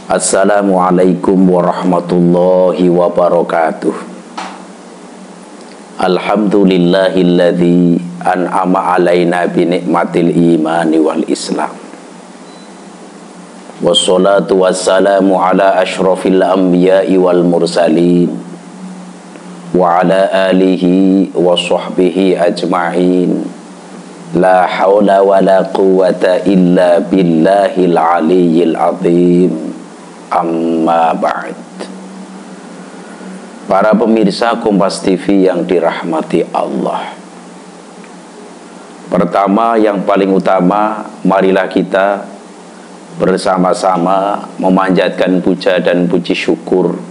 Assalamualaikum warahmatullahi wabarakatuh. Alhamdulillahilladzi an'ama alaina bi ni'matil imani wal islam. Wassalatu wassalamu ala asyrafil anbiya'i wal mursalin wa ala alihi wa sahbihi ajma'in. La hawla wa la quwwata illa billahil aliyyil azim. Amma ba'd. Para pemirsa Kompas TV yang dirahmati Allah, pertama yang paling utama, marilah kita bersama-sama memanjatkan puja dan puji syukur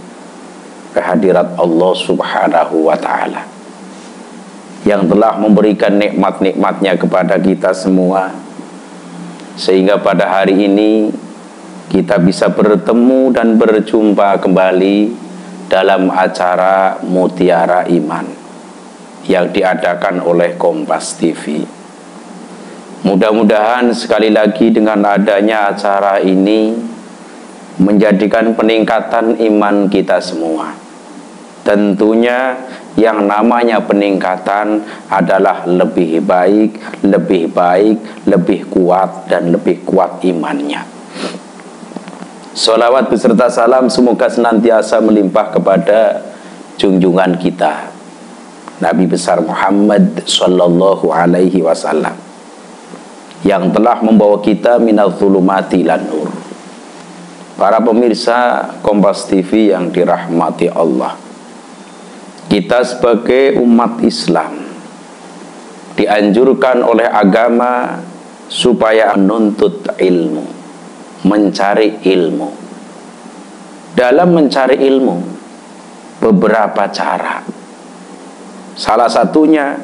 kehadirat Allah Subhanahu wa ta'ala yang telah memberikan nikmat-nikmatnya kepada kita semua, sehingga pada hari ini kita bisa bertemu dan berjumpa kembali dalam acara Mutiara Iman yang diadakan oleh Kompas TV. Mudah-mudahan sekali lagi dengan adanya acara ini menjadikan peningkatan iman kita semua. Tentunya yang namanya peningkatan adalah lebih baik, lebih kuat dan lebih kuat imannya. Salawat beserta salam semoga senantiasa melimpah kepada junjungan kita Nabi besar Muhammad sallallahu alaihi wasallam yang telah membawa kita minal zulumati ilan nur. Para pemirsa Kompas TV yang dirahmati Allah, kita sebagai umat Islam dianjurkan oleh agama supaya menuntut ilmu, mencari ilmu. Dalam mencari ilmu beberapa cara. Salah satunya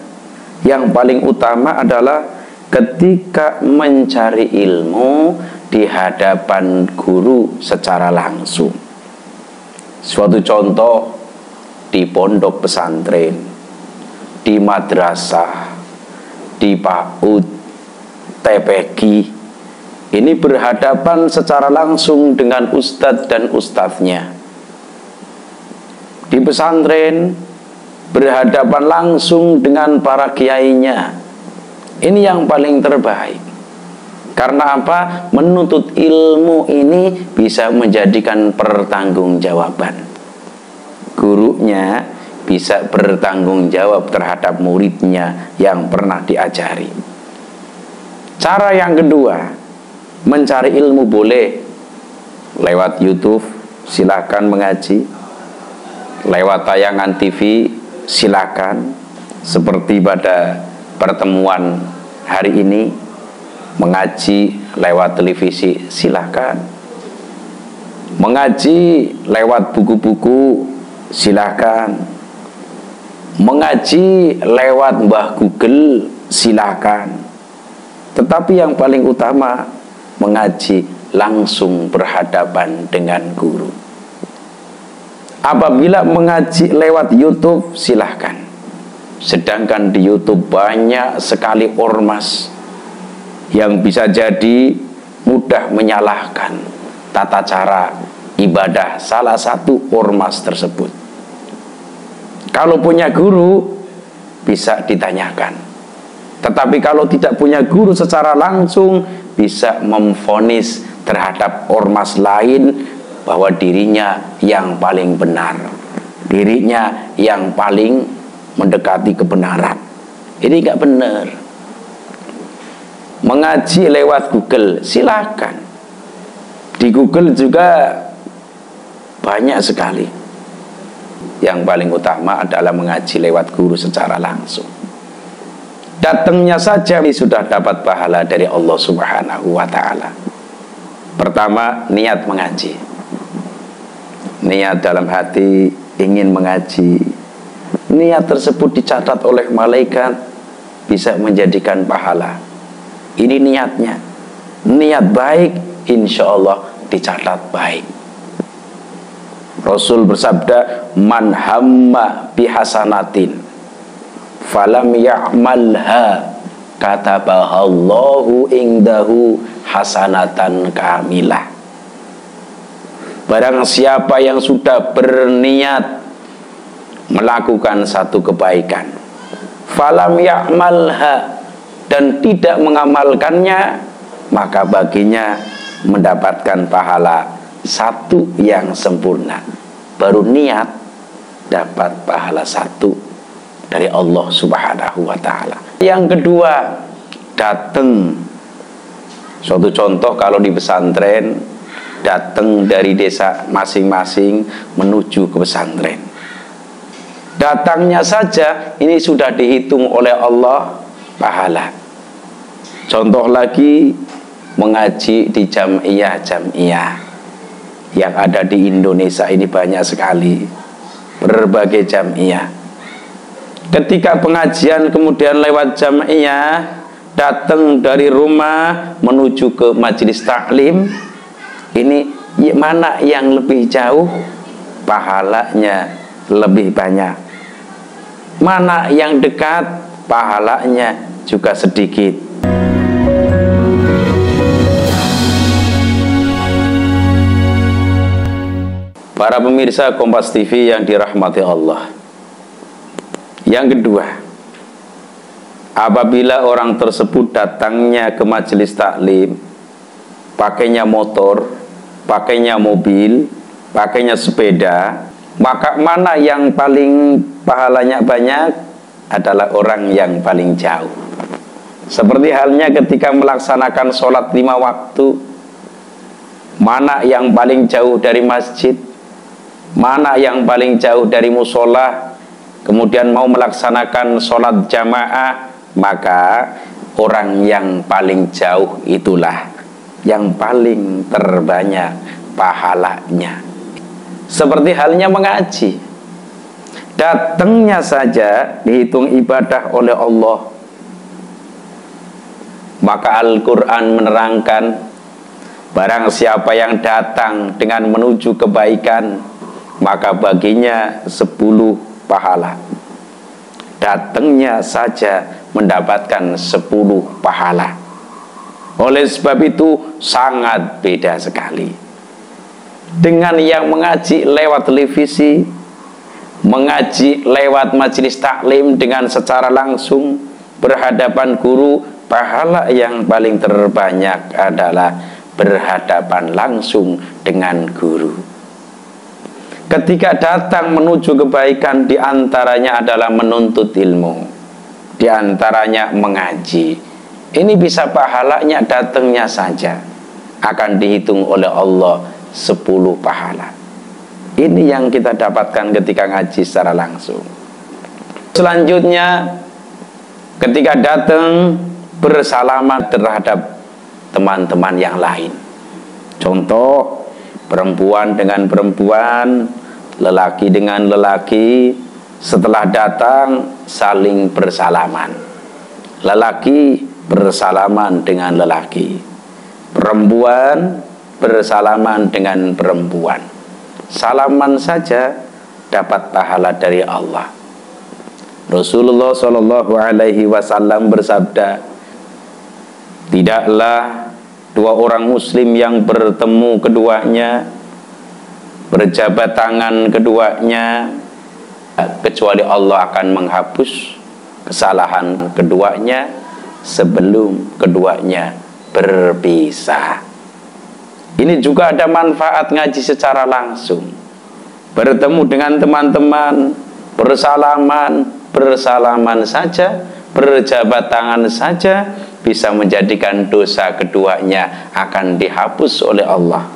yang paling utama adalah ketika mencari ilmu di hadapan guru secara langsung. Suatu contoh di pondok pesantren, di madrasah, di PAUD, TPQ, ini berhadapan secara langsung dengan ustadz dan ustadznya. Di pesantren berhadapan langsung dengan para kiainya. Ini yang paling terbaik. Karena apa? Menuntut ilmu ini bisa menjadikan pertanggungjawaban. Gurunya bisa bertanggung jawab terhadap muridnya yang pernah diajari. Cara yang kedua, mencari ilmu boleh lewat YouTube, silakan mengaji. Lewat tayangan TV, silakan. Seperti pada pertemuan hari ini, mengaji lewat televisi, silakan. Mengaji lewat buku-buku, silakan. Mengaji lewat Mbah Google, silakan. Tetapi yang paling utama, mengaji langsung berhadapan dengan guru. Apabila mengaji lewat YouTube, silahkan. Sedangkan di YouTube banyak sekali ormas yang bisa jadi mudah menyalahkan tata cara ibadah salah satu ormas tersebut. Kalau punya guru bisa ditanyakan. Tetapi kalau tidak punya guru secara langsung, bisa memvonis terhadap ormas lain bahwa dirinya yang paling benar, dirinya yang paling mendekati kebenaran. Ini nggak benar. Mengaji lewat Google, silakan. Di Google juga banyak sekali. Yang paling utama adalah mengaji lewat guru secara langsung. Datangnya saja sudah dapat pahala dari Allah Subhanahu wa ta'ala. Pertama, niat mengaji. Niat dalam hati ingin mengaji. Niat tersebut dicatat oleh malaikat, bisa menjadikan pahala. Ini niatnya. Niat baik, insya Allah dicatat baik. Rasul bersabda, man hamma bihasanatin falam ya'malha katabahallahu indahu hasanatan kamilah. Barang siapa yang sudah berniat melakukan satu kebaikan, falam ya'malha, dan tidak mengamalkannya, maka baginya mendapatkan pahala satu yang sempurna. Baru niat dapat pahala satu dari Allah Subhanahu wa ta'ala. Yang kedua, datang. Suatu contoh, kalau di pesantren, datang dari desa masing-masing menuju ke pesantren. Datangnya saja ini sudah dihitung oleh Allah pahala. Contoh lagi, mengaji di jamiah-jamiah yang ada di Indonesia ini banyak sekali, berbagai jamiah. Ketika pengajian kemudian lewat jamiah, datang dari rumah menuju ke majelis taklim, ini mana yang lebih jauh pahalanya lebih banyak, mana yang dekat pahalanya juga sedikit. Para pemirsa Kompas TV yang dirahmati Allah, yang kedua, apabila orang tersebut datangnya ke majelis taklim, pakainya motor, pakainya mobil, pakainya sepeda, maka mana yang paling pahalanya banyak adalah orang yang paling jauh. Seperti halnya ketika melaksanakan sholat 5 waktu, mana yang paling jauh dari masjid, mana yang paling jauh dari musola, kemudian mau melaksanakan sholat jamaah, maka orang yang paling jauh itulah yang paling terbanyak pahalanya. Seperti halnya mengaji, datangnya saja dihitung ibadah oleh Allah. Maka Al-Quran menerangkan, barang siapa yang datang dengan menuju kebaikan, maka baginya 10 pahala. Datangnya saja mendapatkan 10 pahala. Oleh sebab itu sangat beda sekali dengan yang mengaji lewat televisi, mengaji lewat majelis taklim dengan secara langsung berhadapan guru. Pahala yang paling terbanyak adalah berhadapan langsung dengan guru. Ketika datang menuju kebaikan, diantaranya adalah menuntut ilmu, diantaranya mengaji. Ini bisa pahalanya datangnya saja, akan dihitung oleh Allah 10 pahala. Ini yang kita dapatkan ketika ngaji secara langsung. Selanjutnya, ketika datang bersalaman terhadap teman-teman yang lain. Contoh, perempuan dengan perempuan, lelaki dengan lelaki, setelah datang saling bersalaman. Lelaki bersalaman dengan lelaki, perempuan bersalaman dengan perempuan. Salaman saja dapat pahala dari Allah. Rasulullah SAW bersabda, tidaklah dua orang muslim yang bertemu keduanya, berjabat tangan keduanya, kecuali Allah akan menghapus kesalahan keduanya sebelum keduanya berpisah. Ini juga ada manfaat ngaji secara langsung, bertemu dengan teman-teman, bersalaman saja, berjabat tangan saja, bisa menjadikan dosa keduanya akan dihapus oleh Allah.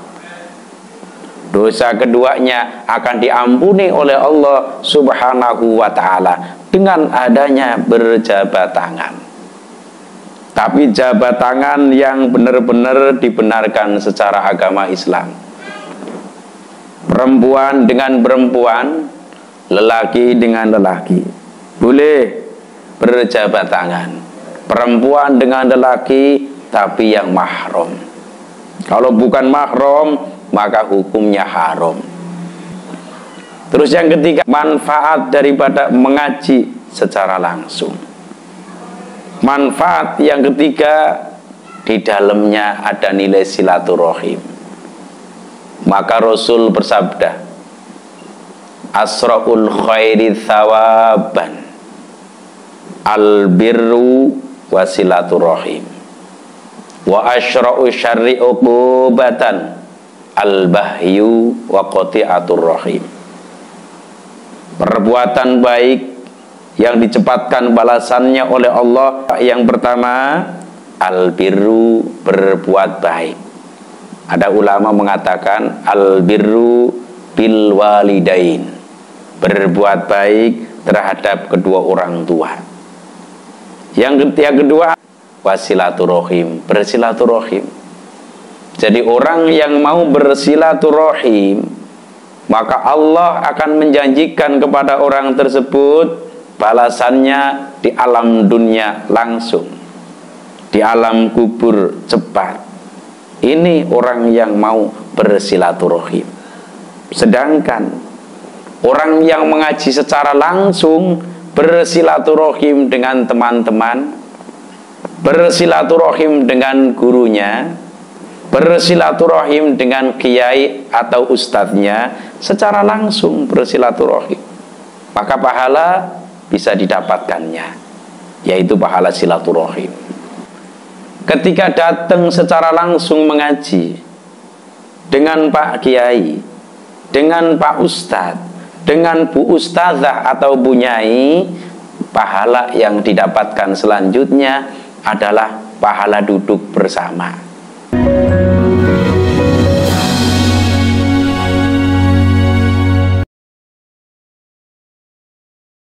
Dosa keduanya akan diampuni oleh Allah Subhanahu wa ta'ala dengan adanya berjabat tangan. Tapi jabat tangan yang benar-benar dibenarkan secara agama Islam. Perempuan dengan perempuan, lelaki dengan lelaki, boleh berjabat tangan. Perempuan dengan lelaki tapi yang mahram. Kalau bukan mahram maka hukumnya haram. Terus yang ketiga, manfaat daripada mengaji secara langsung. Manfaat yang ketiga, di dalamnya ada nilai silaturahim. Maka Rasul bersabda, asra'ul khairi thawaban albirru wasilaturrahim wa asyra'u syarri uqubatan albahyu wa qati'atur rahim. Perbuatan baik yang dicepatkan balasannya oleh Allah, yang pertama albirru, berbuat baik. Ada ulama mengatakan albirru bil walidain, berbuat baik terhadap kedua orang tua. Yang kedua wasilaturrahim, bersilaturahim. Jadi orang yang mau bersilaturahim, maka Allah akan menjanjikan kepada orang tersebut balasannya di alam dunia langsung, di alam kubur cepat. Ini orang yang mau bersilaturahim. Sedangkan orang yang mengaji secara langsung, bersilaturahim dengan teman-teman, bersilaturahim dengan gurunya, bersilaturahim dengan kiai atau ustadznya secara langsung bersilaturahim, maka pahala bisa didapatkannya, yaitu pahala silaturahim. Ketika datang secara langsung mengaji dengan Pak Kiai, dengan Pak Ustadz, dengan Bu Ustadzah atau Bu Nyai, pahala yang didapatkan selanjutnya adalah pahala duduk bersama.